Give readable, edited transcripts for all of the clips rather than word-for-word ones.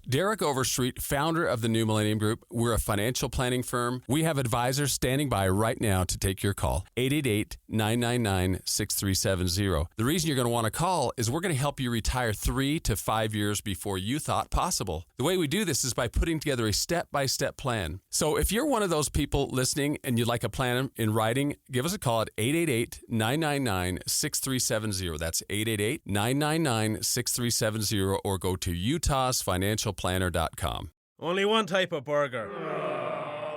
Derek Overstreet, founder of the New Millennium Group. We're a financial planning firm. We have advisors standing by right now to take your call. 888-999-6370. The reason you're going to want to call is we're going to help you retire 3 to 5 years before you thought possible. The way we do this is by putting together a step-by-step plan. So if you're one of those people listening and you'd like a plan in writing, give us a call at 888-999-6370. That's 888-999-6370, or go to utahsfinancialplanner.com. Only one type of burger.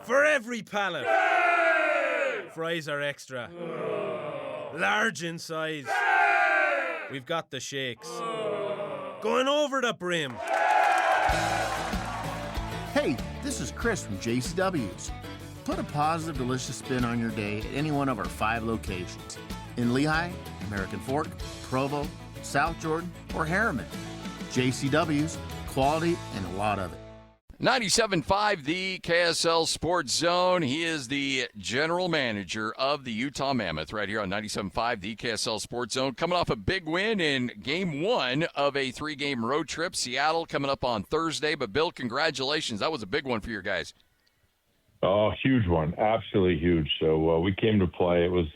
For every pallet. Fries are extra. Large in size. We've got the shakes. Going over the brim. Hey, this is Chris from JCW's. Put a positive, delicious spin on your day at any one of our 5 locations. In Lehigh, American Fork, Provo, South Jordan, or Harriman. JCW's, quality and a lot of it. 97.5, the KSL Sports Zone. He is the general manager of the Utah Mammoth right here on 97.5, the KSL Sports Zone. Coming off a big win in Game 1 of a 3-game road trip. Seattle coming up on Thursday. But, Bill, congratulations. That was a big one for your guys. Oh, huge one. Absolutely huge. So we came to play. It was,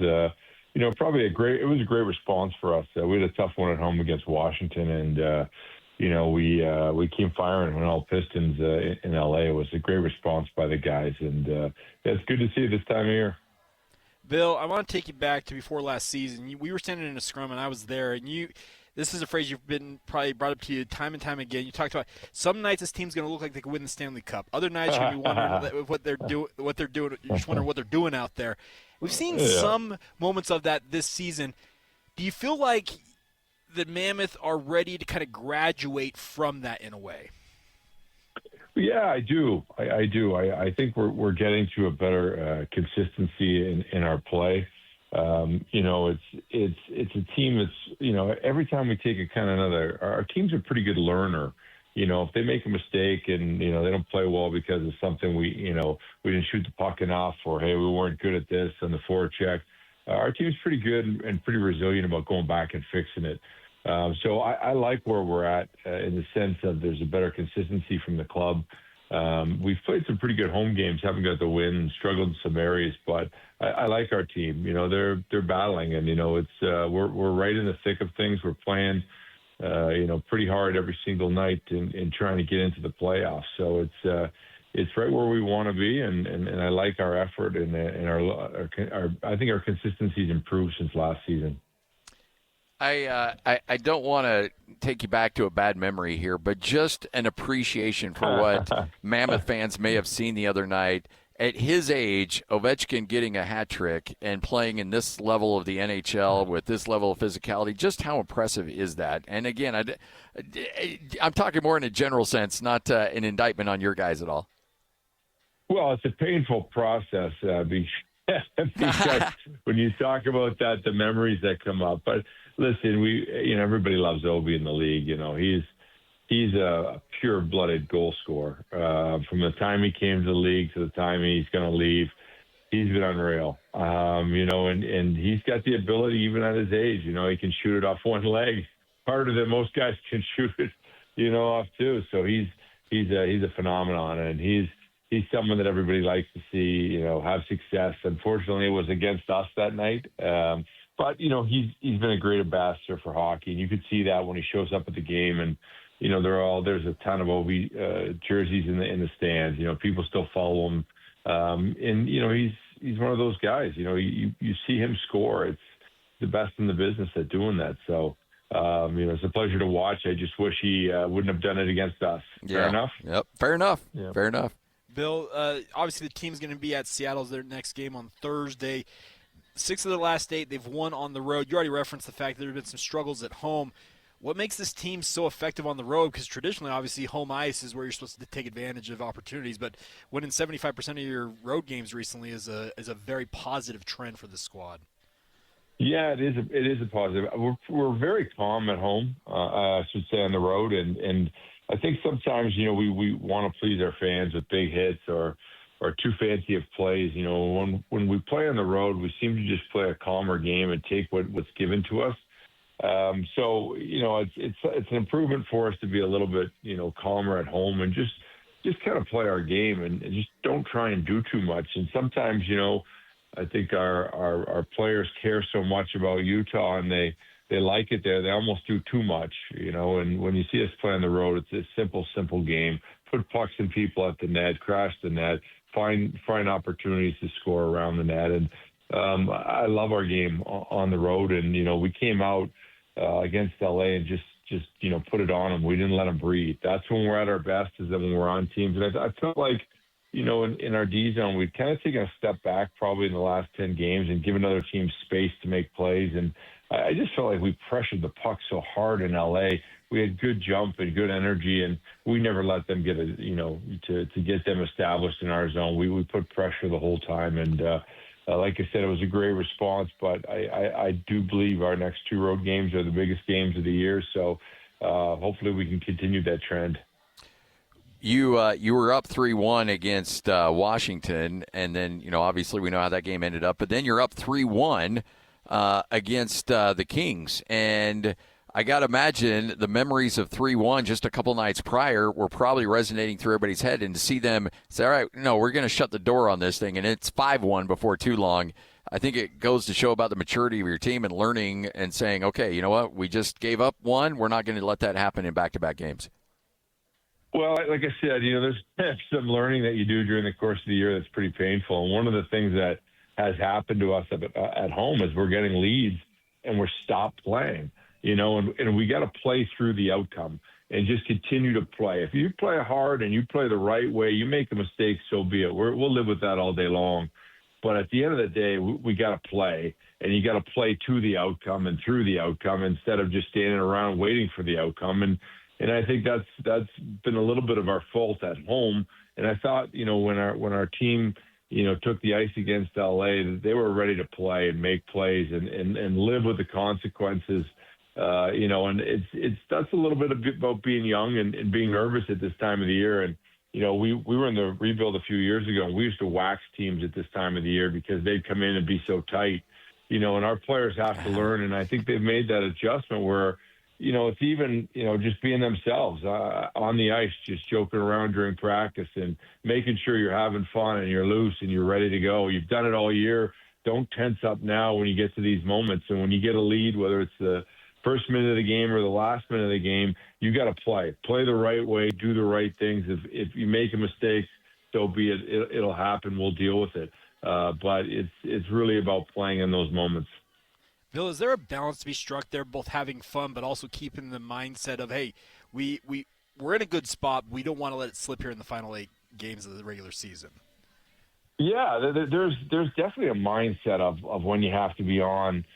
probably a great response for us. We had a tough one at home against Washington, and we came firing when all Pistons in L.A. It was a great response by the guys, and it's good to see it this time of year. Bill, I want to take you back to before last season. We were standing in a scrum, and I was there, and this is a phrase you've been probably brought up to you time and time again. You talked about some nights this team's going to look like they could win the Stanley Cup. Other nights you're going to be wondering what they're doing. You're just wondering what they're doing out there. We've seen some moments of that this season. Do you feel like the Mammoth are ready to kind of graduate from that in a way? Yeah, I do. I do. I think we're getting to a better consistency in our play. It's a team that's, every time we take our team's a pretty good learner. If they make a mistake and, they don't play well because of something we didn't shoot the puck enough, or, hey, we weren't good at this on the forecheck. Our team's pretty good and pretty resilient about going back and fixing it. So I like where we're at in the sense of there's a better consistency from the club. We've played some pretty good home games, haven't got the win, struggled in some areas, but I like our team. They're battling, and we're right in the thick of things. We're playing, pretty hard every single night in trying to get into the playoffs. So it's right where we want to be, and I like our effort and our I think our consistency's improved since last season. I don't want to take you back to a bad memory here, but just an appreciation for what Mammoth fans may have seen the other night. At his age, Ovechkin getting a hat trick and playing in this level of the NHL with this level of physicality, just how impressive is that? And again, I'm talking more in a general sense, not an indictment on your guys at all. Well, it's a painful process because when you talk about that, the memories that come up. But listen, everybody loves Ovi in the league. He's a pure-blooded goal scorer. From the time he came to the league to the time he's going to leave, he's been unreal. And he's got the ability, even at his age, he can shoot it off one leg harder than most guys can shoot it, off too. So he's a phenomenon, and he's someone that everybody likes to see, have success. Unfortunately, it was against us that night. But, he's been a great ambassador for hockey, and you could see that when he shows up at the game. And, there's a ton of Ovi jerseys in the stands. People still follow him. And, he's one of those guys. You see him score. It's the best in the business at doing that. So, it's a pleasure to watch. I just wish he wouldn't have done it against us. Yeah. Fair enough? Yep, fair enough. Yeah. Fair enough. Bill, obviously the team's going to be at Seattle's their next game on Thursday. 6 of their last 8, they've won on the road. You already referenced the fact that there have been some struggles at home. What makes this team so effective on the road? Because traditionally, obviously, home ice is where you're supposed to take advantage of opportunities. But winning 75% of your road games recently is a very positive trend for the squad. Yeah, it is a positive. We're very calm at home, I should say, on the road, and I think sometimes we want to please our fans with big hits or too fancy of plays. When we play on the road, we seem to just play a calmer game and take what's given to us. So it's an improvement for us to be a little bit calmer at home and just kind of play our game and just don't try and do too much. And sometimes I think our players care so much about Utah and they like it there. They almost do too much, and when you see us play on the road, it's a simple game. Put pucks and people at the net, crash the net, find opportunities to score around the net. And I love our game on the road. And, we came out against LA and just put it on them. We didn't let them breathe. That's when we're at our best, is that when we're on teams. And I felt like, in our D zone, we'd kind of taken a step back probably in the last 10 games and given other teams space to make plays. And I just felt like we pressured the puck so hard in LA. We had good jump and good energy, and we never let them get to get them established in our zone. We put pressure the whole time, and like I said, it was a great response. But I do believe our next 2 road games are the biggest games of the year. So hopefully we can continue that trend. You were up 3-1 against Washington, and then obviously we know how that game ended up. But then you're up 3-1 against the Kings, and I got to imagine the memories of 3-1 just a couple nights prior were probably resonating through everybody's head, and to see them say, all right, no, we're going to shut the door on this thing, and it's 5-1 before too long. I think it goes to show about the maturity of your team and learning and saying, okay, you know what, we just gave up one. We're not going to let that happen in back-to-back games. Well, like I said, there's some learning that you do during the course of the year that's pretty painful. And one of the things that has happened to us at home is we're getting leads and we're stopped playing. And we got to play through the outcome and just continue to play. If you play hard and you play the right way, you make a mistake, so be it. We'll live with that all day long. But at the end of the day, we got to play, and you got to play to the outcome and through the outcome instead of just standing around waiting for the outcome. And I think that's been a little bit of our fault at home. And I thought, when our team, took the ice against LA, they were ready to play and make plays and live with the consequences. And that's a little bit about being young and being nervous at this time of the year. And, we were in the rebuild a few years ago, and we used to wax teams at this time of the year because they'd come in and be so tight, and our players have to learn. And I think they've made that adjustment where, it's even, just being themselves on the ice, just joking around during practice and making sure you're having fun and you're loose and you're ready to go. You've done it all year. Don't tense up now when you get to these moments. And when you get a lead, whether it's the first minute of the game or the last minute of the game, you got to play the right way, do the right things. If you make a mistake, so be it. It'll happen. We'll deal with it. But it's really about playing in those moments. Bill, is there a balance to be struck there, both having fun but also keeping the mindset of, hey, we're in a good spot. We don't want to let it slip here in the final 8 games of the regular season? Yeah, there's definitely a mindset of when you have to be on,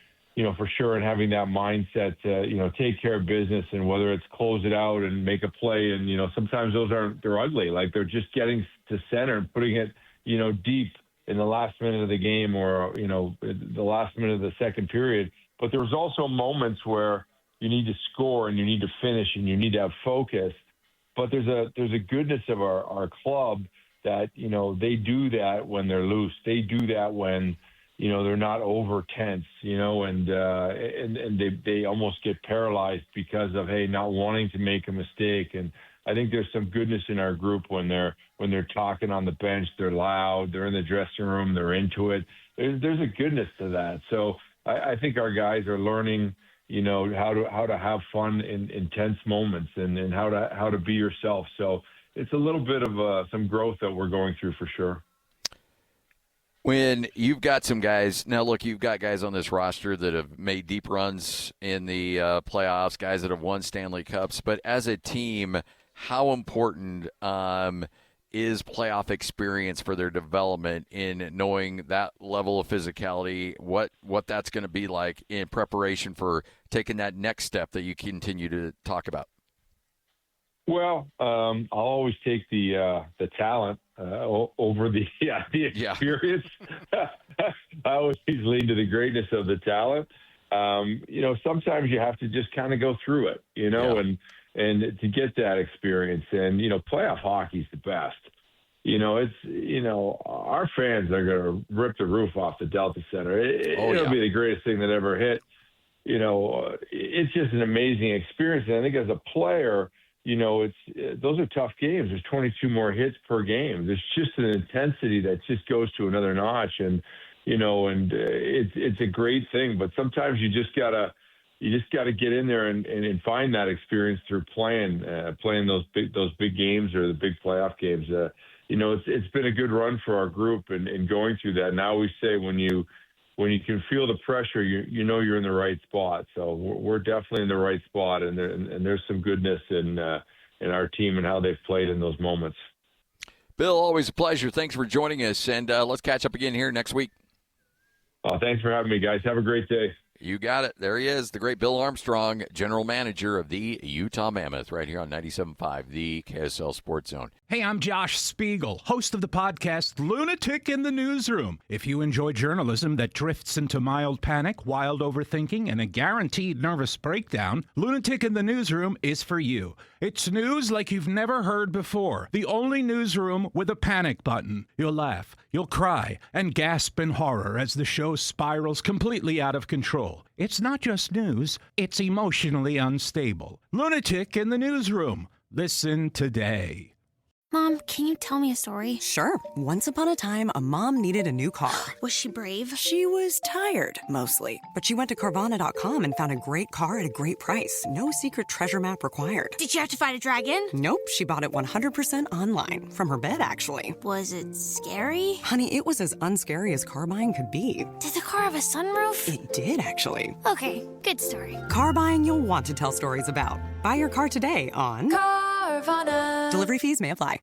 for sure, and having that mindset to, take care of business, and whether it's close it out and make a play. And, sometimes they're ugly. Like they're just getting to center and putting it, deep in the last minute of the game or, the last minute of the second period. But there's also moments where you need to score and you need to finish and you need to have focus. But there's a goodness of our club that, they do that when they're loose. They do that when, they're not over tense, and they almost get paralyzed because of, hey, not wanting to make a mistake. And I think there's some goodness in our group when they're talking on the bench. They're loud. They're in the dressing room. They're into it. There's a goodness to that. So I think our guys are learning, how to have fun in intense moments and how to be yourself. So it's a little bit of some growth that we're going through for sure. When you've got some guys, now look, you've got guys on this roster that have made deep runs in the playoffs, guys that have won Stanley Cups, but as a team, how important is playoff experience for their development in knowing that level of physicality, what that's going to be like in preparation for taking that next step that you continue to talk about? Well, I'll always take the talent over the experience. I always lean to the greatness of the talent. Sometimes you have to just kind of go through it, and to get that experience. And, playoff hockey is the best. Our fans are going to rip the roof off the Delta Center. It'll be the greatest thing that ever hit. it's just an amazing experience. And I think as a player, those are tough games. There's 22 more hits per game. There's just an intensity that just goes to another notch. And, it's a great thing. But sometimes you just gotta get in there and find that experience through playing those big games or the big playoff games. It's been a good run for our group and going through that. Now we say when you can feel the pressure, you're in the right spot. So we're definitely in the right spot, and there's some goodness in our team and how they've played in those moments. Bill, always a pleasure. Thanks for joining us, and let's catch up again here next week. Thanks for having me, guys. Have a great day. You got it. There he is, the great Bill Armstrong, general manager of the Utah Mammoth, right here on 97.5, the KSL Sports Zone. Hey, I'm Josh Spiegel, host of the podcast Lunatic in the Newsroom. If you enjoy journalism that drifts into mild panic, wild overthinking, and a guaranteed nervous breakdown, Lunatic in the Newsroom is for you. It's news like you've never heard before. The only newsroom with a panic button. You'll laugh, you'll cry, and gasp in horror as the show spirals completely out of control. It's not just news, it's emotionally unstable. Lunatic in the Newsroom. Listen today. Mom, can you tell me a story? Sure. Once upon a time, a mom needed a new car. Was she brave? She was tired, mostly. But she went to Carvana.com and found a great car at a great price. No secret treasure map required. Did she have to fight a dragon? Nope. She bought it 100% online. From her bed, actually. Was it scary? Honey, it was as unscary as car buying could be. Did the car have a sunroof? It did, actually. Okay, good story. Car buying you'll want to tell stories about. Buy your car today on Carvana. Delivery fees may apply.